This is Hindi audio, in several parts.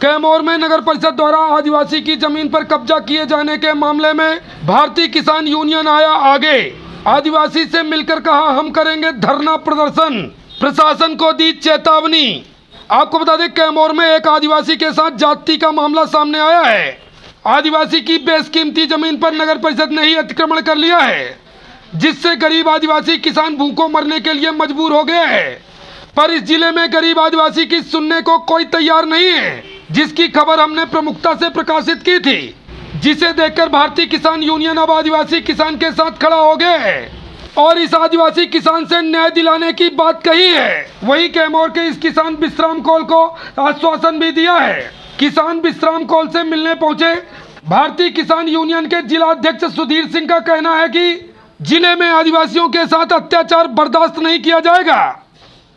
कैमूर में नगर परिषद द्वारा आदिवासी की जमीन पर कब्जा किए जाने के मामले में भारतीय किसान यूनियन आया आगे। आदिवासी से मिलकर कहा हम करेंगे धरना प्रदर्शन, प्रशासन को दी चेतावनी। आपको बता दें कैमूर में एक आदिवासी के साथ जाति का मामला सामने आया है। आदिवासी की बेशकीमती जमीन पर नगर परिषद ने ही अतिक्रमण कर लिया है, जिससे गरीब आदिवासी किसान भूखों मरने के लिए मजबूर हो गए हैं। पर इस जिले में गरीब आदिवासी की सुनने को कोई तैयार नहीं है, जिसकी खबर हमने प्रमुखता से प्रकाशित की थी, जिसे देखकर भारतीय किसान यूनियन अब आदिवासी किसान के साथ खड़ा हो गया है और इस आदिवासी किसान से न्याय दिलाने की बात कही है। वहीं कैमूर के इस किसान विश्राम कौल को आश्वासन भी दिया है। किसान विश्राम कौल से मिलने पहुंचे भारतीय किसान यूनियन के जिला अध्यक्ष सुधीर सिंह का कहना है कि जिले में आदिवासियों के साथ अत्याचार बर्दाश्त नहीं किया जाएगा।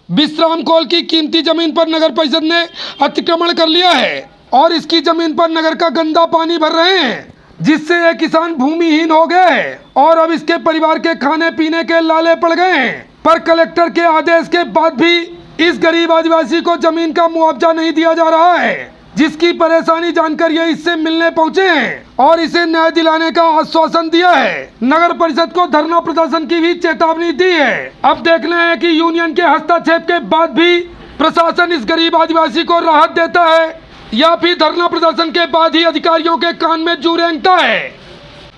विश्राम कौल की कीमती जमीन पर नगर परिषद ने अतिक्रमण कर लिया है और इसकी जमीन पर नगर का गंदा पानी भर रहे हैं, जिससे यह किसान भूमिहीन हो गए हैं और अब इसके परिवार के खाने पीने के लाले पड़ गए हैं। पर कलेक्टर के आदेश के बाद भी इस गरीब आदिवासी को जमीन का मुआवजा नहीं दिया जा रहा है, जिसकी परेशानी जानकर ये इससे मिलने पहुंचे हैं और इसे न्याय दिलाने का आश्वासन दिया है। नगर परिषद को धरना प्रदर्शन की भी चेतावनी दी है। अब देखना है कि यूनियन के हस्तक्षेप के बाद भी प्रशासन इस गरीब आदिवासी को राहत देता है या फिर धरना प्रदर्शन के बाद ही अधिकारियों के कान में जू रेंगता है।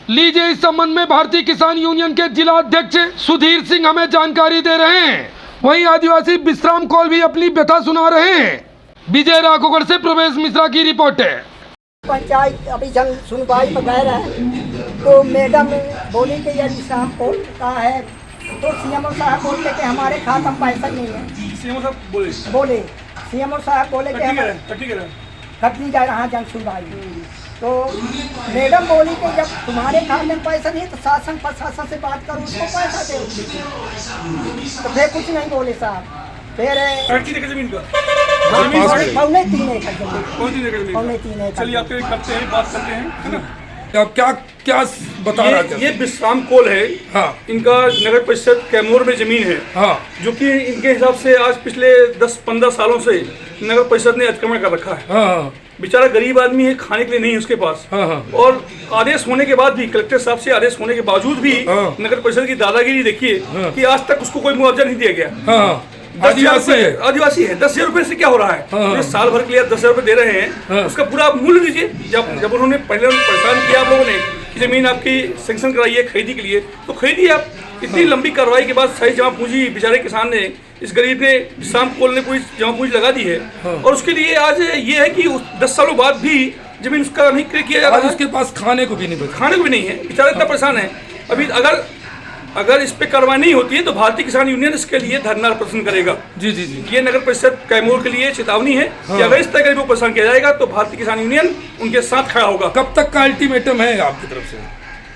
लीजिए इस संबंध में भारतीय किसान यूनियन के जिला अध्यक्ष सुधीर सिंह हमें जानकारी दे रहे हैं। वहीं आदिवासी विश्राम कौल भी अपनी व्यथा सुना रहे हैं। विजय राघोगढ़ से प्रवेश मिश्रा की रिपोर्ट है। पंचायत अभी जन सुनवाई पर गए रहे तो मैडम बोली कि यदि शाम को कहा है तो सीएमओ साहब बोलते कि हमारे खाते में पैसा नहीं है। सीएमओ साहब बोले सीएमओ साहब बोले कि कटनी जा रहा जन सुनवाई। तो मैडम बोली कि जब तुम्हारे खाते में पैसा नहीं है तो शासन प्रशासन से बात करो, उसको पैसा दे। तो फिर कुछ नहीं बोले साहब। फिर जमीन का पौने 3 एकड़ पौने 3 एकड़। चलिए आपके करते हैं, बात करते हैं, है ना। अब क्या बता रहा है? ये विश्राम कौल है। हाँ। इनका नगर परिषद कैमूर में जमीन है। हाँ। जो कि इनके हिसाब से आज पिछले 10-15 सालों से नगर परिषद ने अतिक्रमण कर रखा है। हाँ। बेचारा गरीब आदमी है, खाने के लिए नहीं है उसके पास। हाँ। और आदेश होने के बाद भी, कलेक्टर साहब से आदेश होने के बावजूद भी नगर परिषद की दादागिरी देखिए कि आज तक उसको कोई मुआवजा नहीं दिया गया। हाँ। आदिवासी है। 10,000 रुपए से क्या हो रहा है? हाँ। साल भर के लिए 10,000 रुपए दे रहे हैं। हाँ। उसका पूरा मूल्य दीजिए। जब उन्होंने पहले परेशान किया आप लोगों ने कि जमीन आपकी सैंक्शन कराइए खरीदी के लिए, तो खरीदी आप। इतनी लंबी कार्रवाई के बाद सही जमा पूंजी बेचारे किसान ने, इस गरीब ने, विश्राम कौल ने पूरी जमा पूंजी लगा दी है। हाँ। और उसके लिए आज ये है कि 10 सालों बाद भी जमीन उसका नहीं क्रय किया जा रहा है। उसके पास खाने को भी नहीं है। बेचारा इतना परेशान है। अभी अगर इस पे कार्रवाई नहीं होती है तो भारतीय किसान यूनियन इसके लिए धरना प्रदर्शन करेगा। जी। ये नगर परिषद कैमूर के लिए चेतावनी है। हाँ। कि अगर इस तरह का परेशान किया जाएगा तो भारतीय किसान यूनियन उनके साथ खड़ा होगा। कब तक का अल्टीमेटम है आपकी तरफ से?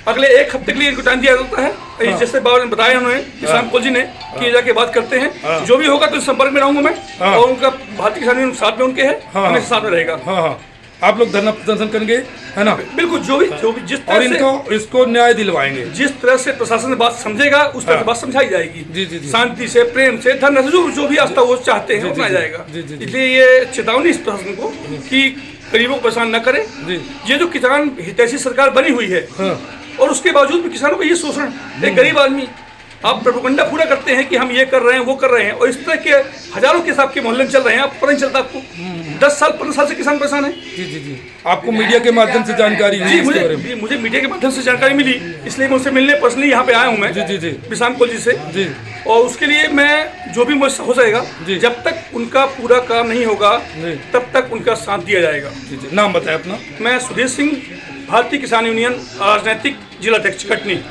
अगले 1 हफ्ते के लिए इनको टाइम दिया जाता है। हाँ। जैसे बताया उन्होंने किसान कौल जी ने कि जाके बात करते हैं। हाँ। जो भी होगा तो संपर्क में रहूंगा मैं। हाँ। और उनका भारतीय किसान यूनियन साथ में उनके है। हाँ। हमेशा साथ में रहेगा। हाँ। आप लोग धरना प्रदर्शन करेंगे, है ना? बिल्कुल। जो भी जिस तरह और इसको न्याय दिलवाएंगे। जिस तरह से प्रशासन बात समझेगा उस तरह से बात समझाई जाएगी। जी। शांति से, प्रेम से, धरना से, जो भी आस्था वो चाहते हैं उतना जाएगा। इसलिए ये चेतावनी इस प्रशासन को कि गरीबों को परेशान न करे। ये जो किसान हितैषी सरकार बनी हुई है और उसके बावजूद भी किसानों को ये शोषण, एक गरीब आदमी आप प्रोपेगेंडा पूरा करते हैं कि हम ये कर रहे हैं, वो कर रहे हैं, और इस तरह के हजारों के हिसाब के मोहल्ले में चल रहे हैं। आप पता नहीं चलता आपको। 10 साल 15 साल से किसान परेशान है। जी। आपको मीडिया के माध्यम से जानकारी हुई? मुझे मीडिया के माध्यम से जानकारी मिली, इसलिए मैं उनसे मिलने पर्सनली यहाँ पे आया हूँ मैं। जी। विश्राम कौल जी से। जी। और उसके लिए मैं जो भी मुझसे हो जाएगा, जब तक उनका पूरा काम नहीं होगा तब तक उनका साथ दिया जाएगा। जी। नाम बताएं अपना। मैं सुधीर सिंह, भारतीय किसान यूनियन राजनीतिक जिला अध्यक्ष कटनी।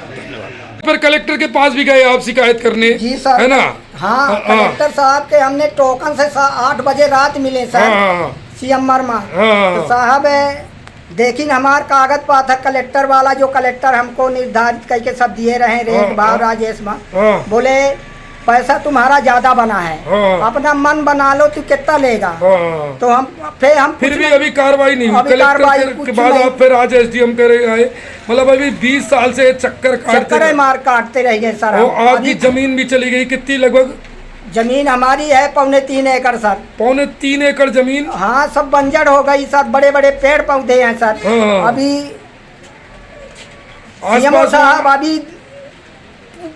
पर कलेक्टर के पास भी गए आप शिकायत करने? जी सर। है ना? हाँ। कलेक्टर साहब के हमने टोकन से 8 बजे रात मिले सर। सीएम वर्मा। तो साहब देखिए हमार कागज पाता कलेक्टर वाला, जो कलेक्टर हमको निर्धारित करके सब दिए रहे रेट भाव राजेश में। बोले पैसा तुम्हारा ज्यादा बना है, अपना मन बना लो, तू कितना लेगा। तो हम फिर भी अभी कार्रवाई नहीं हुई। कलेक्टर के बाद आप फिर आज एसडीएम करे आए, मतलब अभी 20 साल से चक्कर काटते रह गए सर। आपकी जमीन भी चली गई कितनी? लगभग जमीन हमारी है 3.25 एकड़ सर। 3.25 एकड़ जमीन। हाँ, सब बंजर हो गई सर, बड़े बड़े पेड़ पौधे हैं सर। हाँ। अभी आसपास में- साहब अभी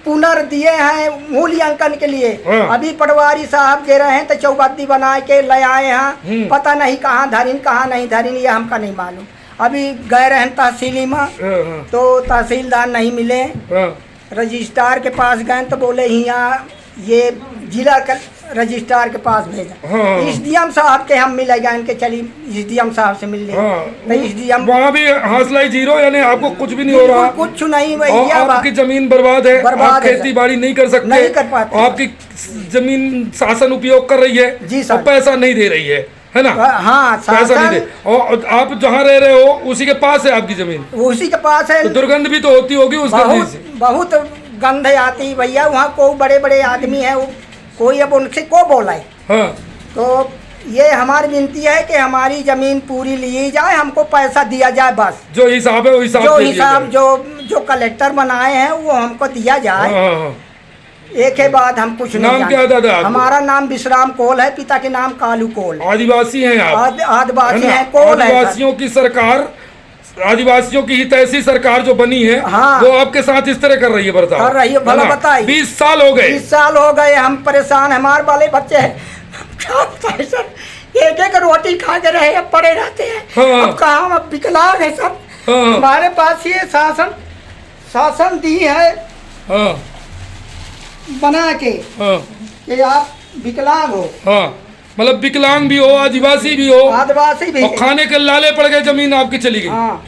पुनर् दिए हैं मूल्यांकन के लिए। हाँ। अभी पटवारी साहब दे रहे हैं तो चौबत्ती बना के ले आए हैं। पता नहीं कहाँ धरिन कहाँ नहीं धरिन, ये हमका नहीं मालूम। अभी गए रहे तहसीली में हाँ, तो तहसीलदार नहीं मिले। हाँ, रजिस्ट्रार के पास गए तो बोले यहाँ ये जिला का रजिस्ट्रार के पास भेजा। हाँ। एसडीएम साहब के हम मिले गए, इनके चली एसडीएम साहब से मिल ले। हाँ। तो एसडीएम वहाँ भी हौसला ही जीरो, यानी आपको कुछ भी नहीं हो रहा। कुछ नहीं और भैया, आपकी जमीन बर्बाद है, बर्बाद आप है खेती सर। बाड़ी नहीं कर सकते, नहीं कर पाते। आपकी जमीन शासन उपयोग कर रही है जी सर। और पैसा नहीं दे रही है ना? हाँ, पैसा नहीं दे, शासन और आप जहाँ रह रहे हो उसी के पास है आपकी जमीन, उसी के पास है। तो दुर्गंध भी तो होती होगी उस गंदगी बहुत से। बहुत गंध आती भैया। वहाँ को बड़े बड़े आदमी है, वो कोई अब उनसे को बोला है। हाँ, तो ये हमारी विनती है कि हमारी जमीन पूरी ली जाए, हमको पैसा दिया जाए बस। जो हिसाब है वो हिसाब जो दे दिया हिसाब जाए। जो कलेक्टर बनाए हैं वो हमको दिया जाए। हाँ, हाँ, हाँ। एक ही बात, हम कुछ नहीं नाम जानते। क्या है दादा आपको? हमारा नाम विश्राम कोल है, पिता के नाम कालू कोल। आदिवासी हैं आप, आदिवासी है है, ना? कोल है सर। आदिवासियों की सरकार, आदिवासियों की हितैषी सरकार जो बनी है, हाँ। वो आपके साथ इस तरह कर रही है बर्ताव। कर रही है, भला ना? बताइए। 20 साल हो गए। 20 साल हो गए, हम परेशान, हमारे वाले बच्चे हैं। क्या बताएं सर, एक एक रोटी खा के रहे अब पड़े रहते हैं। हाँ। अब कहाँ, हम अब विकलांग है सब। हाँ। हमारे पास ये शासन दी है हाँ, बना के हाँ, कि आप विकलांग हो, हाँ, मतलब विकलांग भी हो, आदिवासी भी हो, आदिवासी भी और खाने के लाले पड़ गए, जमीन आपकी चली गई। हाँ।